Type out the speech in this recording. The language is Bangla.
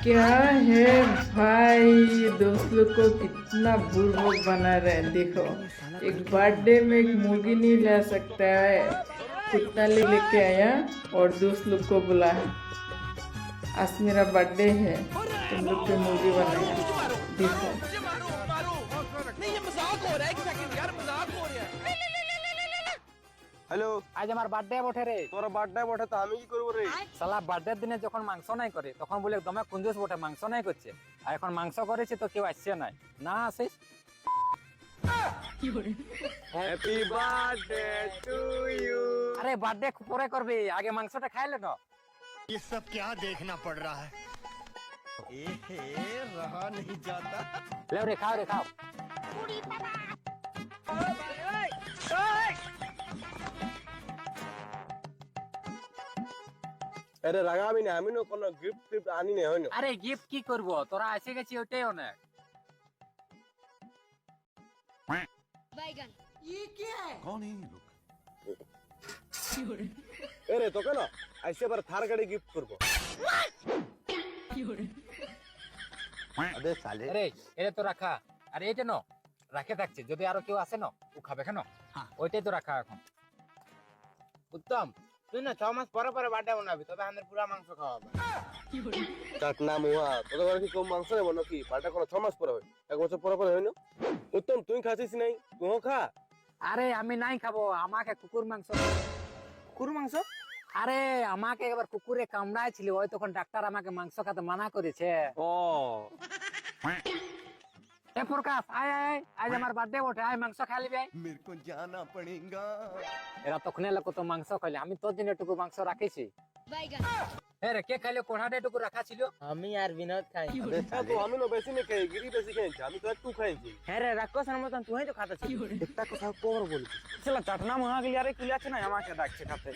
क्या है भाई, दोस्त लोग को कितना बुड़बक बना रहे हैं। देखो, एक बर्थडे में एक मुर्गी नहीं ला सकता है, कुत्ता लेके आया और दोस्त लोग को बुला है। आज मेरा बर्थडे है, तुम लोग पे मुर्गी बनाया। देखो হ্যালো, আজ আমার বার্থডে বটে রে। তোর বার্থডে বটে তো আমি কি করবো রে? শালা বার্থডে দিনে যখন মাংস নাই করে তখন বলে দমে কুঞ্জুস বটে মাংস নাই করছে, আর এখন মাংস করেছে তো কেউ আসছে নাই। না আসিস হ্যাপি বার্থডে টু ইউ। আরে বার্থডে পরে করবি, আগে মাংসটা খাইলে তো। ये सब क्या देखना पड़ रहा है। रहा नहीं जाता। লেও রে, খাও রে, খাও। আরে রাগাবি না, আমি না কোনো গিফট টিফট আনি না, হয় না। আরে গিফট কি করব, তোরা এসে গেছি ওইটাই অনেক। बैगन আরে তোকে না আইসে বার থার গাড়ি গিফট করবো। আবে সালে আরে এটা তো রাখা, আর এইটা ন রাখে থাকছে, যদি আরো কেউ আসে না ও খাবে কেন, ওইটাই তো রাখা এখন। উত্তম, তুই না 6 মাস পরে পরে বার্থডে বানাবি, তবে আমাদের পুরো মাংস খাওয়াবে। চাটনা মুহা তোদের ঘরে কি কম মাংস নেবো নাকি? পাল্টা কোনো 6 মাস পরে হয়, 1 বছর পরে পরে হয় না। উত্তম তুই খাচ্ছিস নাই, তুইও খা। আরে আমি নাই খাবো, আমাকে কুকুর মাংস। কুকুর মাংস? আরে আমাকে একবার কুকুরে কামড়াইছিল, ওই তখন ডাক্তার আমাকে মাংস খেতে মানা করেছে। ও এ প্রকাশ, আয় আয় আয়, আজ আমার বার্থডে বটে, আয় মাংস খাই লিবি আয়। मेरे को जाना पड़ेगा। এরা তখনই লোক তো মাংস খাইলে, আমি তোর জন্য একটু মাংস রাখিছি। बैगन হ্যাঁ রে, কে খাইলে? কোঠাটা একটু রাখা ছিল। আমি আর বিনোদ খাই। আবে তো আমি না বেশি নেই খাই, গিরি বেশি খাইছি, আমি তো একটু খাইছি। হ্যাঁ রে, রাক্ষসের মতন তুই তো খাতাছিস। একটা কথা কবর বলি, শালা চাটনা মহা গলি আরে কুলি আছে না, আমাকে ডাকছে খাতে।